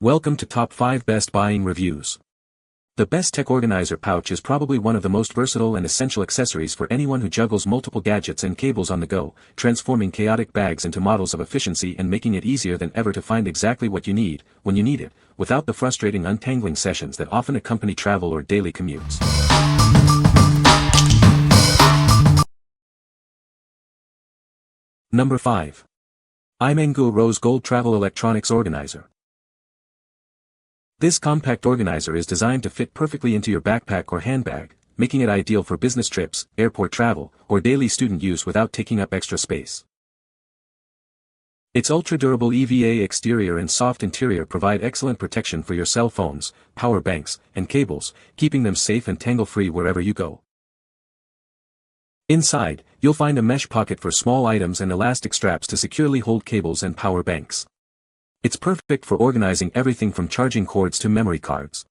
Welcome to Top 5 Best Buying Reviews. The Best Tech Organizer pouch is probably one of the most versatile and essential accessories for anyone who juggles multiple gadgets and cables on the go, transforming chaotic bags into models of efficiency and making it easier than ever to find exactly what you need, when you need it, without the frustrating untangling sessions that often accompany travel or daily commutes. Number 5. iMangoo Rose Gold Travel Electronics Organizer. This compact organizer is designed to fit perfectly into your backpack or handbag, making it ideal for business trips, airport travel, or daily student use without taking up extra space. Its ultra-durable EVA exterior and soft interior provide excellent protection for your cell phones, power banks, and cables, keeping them safe and tangle-free wherever you go. Inside, you'll find a mesh pocket for small items and elastic straps to securely hold cables and power banks. It's perfect for organizing everything from charging cords to memory cards.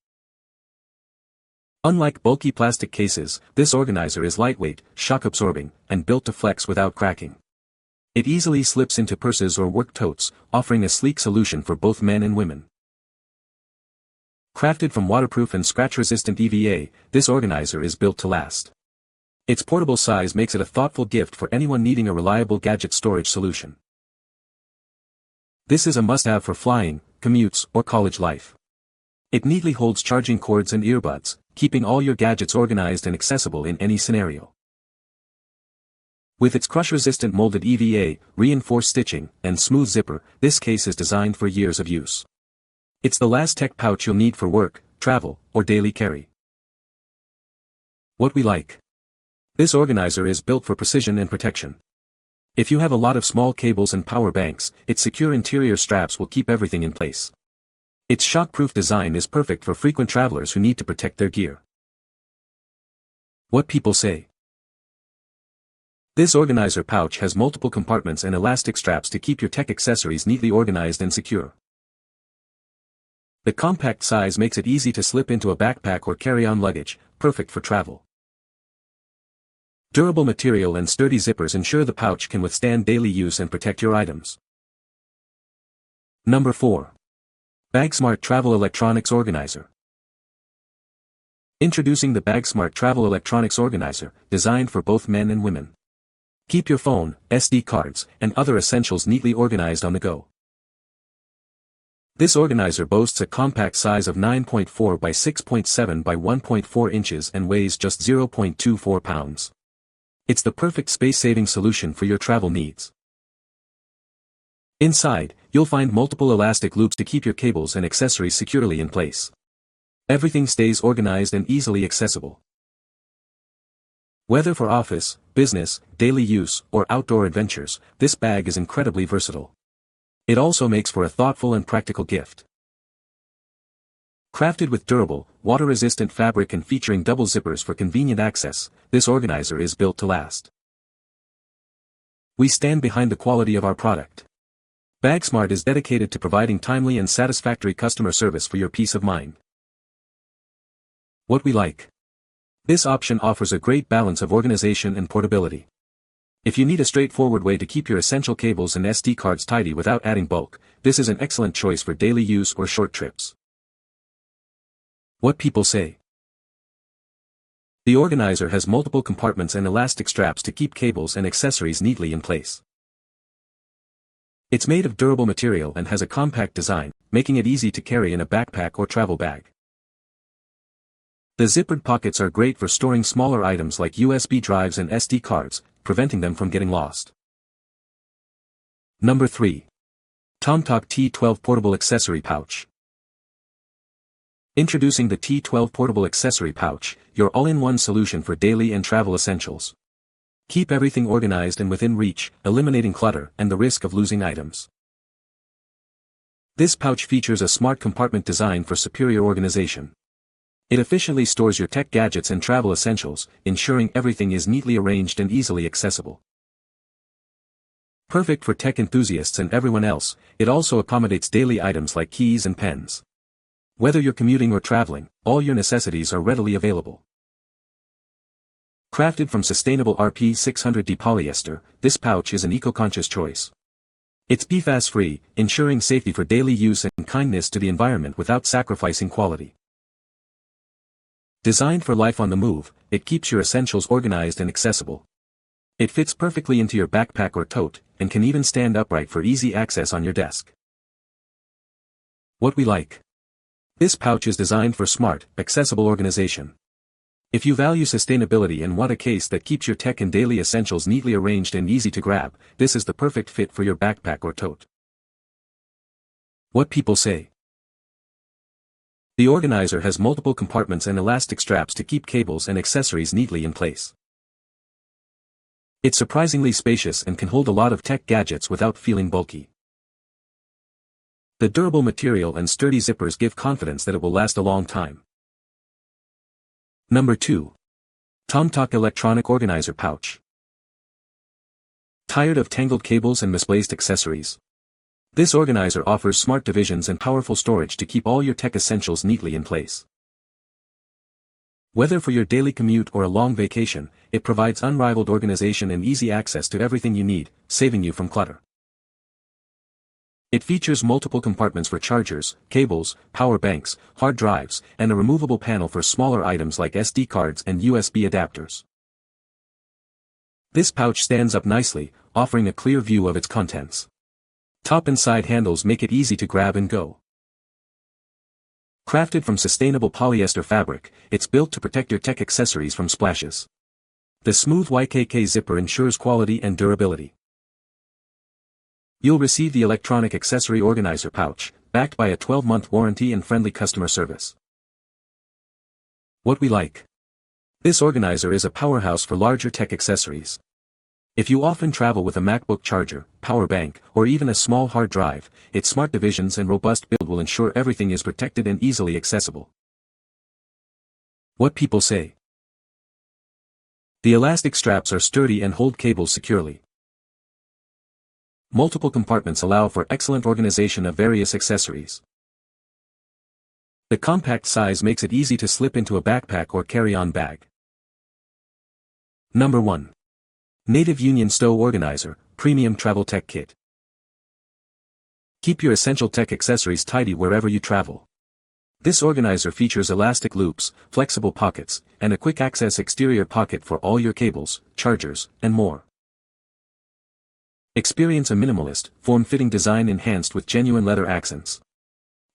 Unlike bulky plastic cases, this organizer is lightweight, shock-absorbing, and built to flex without cracking. It easily slips into purses or work totes, offering a sleek solution for both men and women. Crafted from waterproof and scratch-resistant EVA, this organizer is built to last. Its portable size makes it a thoughtful gift for anyone needing a reliable gadget storage solution. This is a must-have for flying, commutes, or college life. It neatly holds charging cords and earbuds, keeping all your gadgets organized and accessible in any scenario. With its crush-resistant molded EVA, reinforced stitching, and smooth zipper, this case is designed for years of use. It's the last tech pouch you'll need for work, travel, or daily carry. What we like. This organizer is built for precision and protection. If you have a lot of small cables and power banks, its secure interior straps will keep everything in place. Its shock-proof design is perfect for frequent travelers who need to protect their gear. What people say. This organizer pouch has multiple compartments and elastic straps to keep your tech accessories neatly organized and secure. The compact size makes it easy to slip into a backpack or carry-on luggage, perfect for travel. Durable material and sturdy zippers ensure the pouch can withstand daily use and protect your items. Number 4. BAGSMART Travel Electronics Organizer. Introducing the BAGSMART Travel Electronics Organizer, designed for both men and women. Keep your phone, SD cards, and other essentials neatly organized on the go. This organizer boasts a compact size of 9.4 by 6.7 by 1.4 inches and weighs just 0.24 pounds. It's the perfect space-saving solution for your travel needs. Inside, you'll find multiple elastic loops to keep your cables and accessories securely in place. Everything stays organized and easily accessible. Whether for office, business, daily use, or outdoor adventures, this bag is incredibly versatile. It also makes for a thoughtful and practical gift. Crafted with durable, water-resistant fabric and featuring double zippers for convenient access, this organizer is built to last. We stand behind the quality of our product. BAGSMART is dedicated to providing timely and satisfactory customer service for your peace of mind. What we like. This option offers a great balance of organization and portability. If you need a straightforward way to keep your essential cables and SD cards tidy without adding bulk, this is an excellent choice for daily use or short trips. What people say. The organizer has multiple compartments and elastic straps to keep cables and accessories neatly in place. It's made of durable material and has a compact design, making it easy to carry in a backpack or travel bag. The zippered pockets are great for storing smaller items like USB drives and SD cards, preventing them from getting lost. Number 3. TOMTOC T12 Portable Accessory Pouch. Introducing the T12 Portable Accessory Pouch, your all-in-one solution for daily and travel essentials. Keep everything organized and within reach, eliminating clutter and the risk of losing items. This pouch features a smart compartment design for superior organization. It efficiently stores your tech gadgets and travel essentials, ensuring everything is neatly arranged and easily accessible. Perfect for tech enthusiasts and everyone else, it also accommodates daily items like keys and pens. Whether you're commuting or traveling, all your necessities are readily available. Crafted from sustainable RP600D polyester, this pouch is an eco-conscious choice. It's PFAS-free, ensuring safety for daily use and kindness to the environment without sacrificing quality. Designed for life on the move, it keeps your essentials organized and accessible. It fits perfectly into your backpack or tote, and can even stand upright for easy access on your desk. What we like. This pouch is designed for smart, accessible organization. If you value sustainability and want a case that keeps your tech and daily essentials neatly arranged and easy to grab, this is the perfect fit for your backpack or tote. What people say. The organizer has multiple compartments and elastic straps to keep cables and accessories neatly in place. It's surprisingly spacious and can hold a lot of tech gadgets without feeling bulky. The durable material and sturdy zippers give confidence that it will last a long time. Number 2. TOMTOC Electronic Organizer Pouch. Tired of tangled cables and misplaced accessories? This organizer offers smart divisions and powerful storage to keep all your tech essentials neatly in place. Whether for your daily commute or a long vacation, it provides unrivaled organization and easy access to everything you need, saving you from clutter. It features multiple compartments for chargers, cables, power banks, hard drives, and a removable panel for smaller items like SD cards and USB adapters. This pouch stands up nicely, offering a clear view of its contents. Top and side handles make it easy to grab and go. Crafted from sustainable polyester fabric, it's built to protect your tech accessories from splashes. The smooth YKK zipper ensures quality and durability. You'll receive the electronic accessory organizer pouch, backed by a 12-month warranty and friendly customer service. What we like. This organizer is a powerhouse for larger tech accessories. If you often travel with a MacBook charger, power bank, or even a small hard drive, its smart divisions and robust build will ensure everything is protected and easily accessible. What people say. The elastic straps are sturdy and hold cables securely. Multiple compartments allow for excellent organization of various accessories. The compact size makes it easy to slip into a backpack or carry-on bag. Number 1. Native Union Stow Organizer, Premium Travel Tech Kit. Keep your essential tech accessories tidy wherever you travel. This organizer features elastic loops, flexible pockets, and a quick-access exterior pocket for all your cables, chargers, and more. Experience a minimalist, form-fitting design enhanced with genuine leather accents.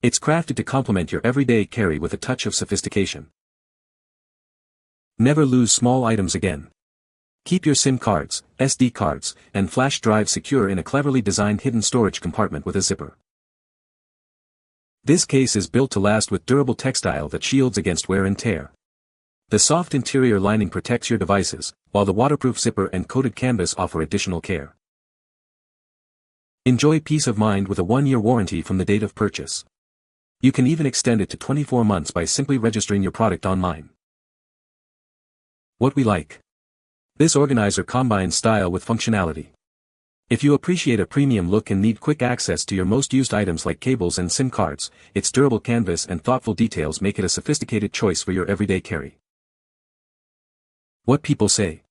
It's crafted to complement your everyday carry with a touch of sophistication. Never lose small items again. Keep your SIM cards, SD cards, and flash drives secure in a cleverly designed hidden storage compartment with a zipper. This case is built to last with durable textile that shields against wear and tear. The soft interior lining protects your devices, while the waterproof zipper and coated canvas offer additional care. Enjoy peace of mind with a 1-year warranty from the date of purchase. You can even extend it to 24 months by simply registering your product online. What we like. This organizer combines style with functionality. If you appreciate a premium look and need quick access to your most used items like cables and SIM cards, its durable canvas and thoughtful details make it a sophisticated choice for your everyday carry. What people say.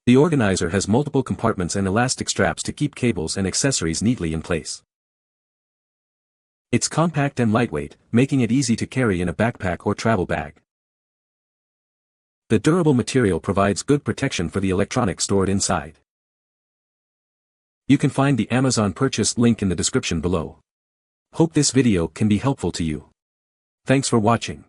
The organizer has multiple compartments and elastic straps to keep cables and accessories neatly in place. It's compact and lightweight, making it easy to carry in a backpack or travel bag. The durable material provides good protection for the electronics stored inside. You can find the Amazon purchase link in the description below. Hope this video can be helpful to you. Thanks for watching.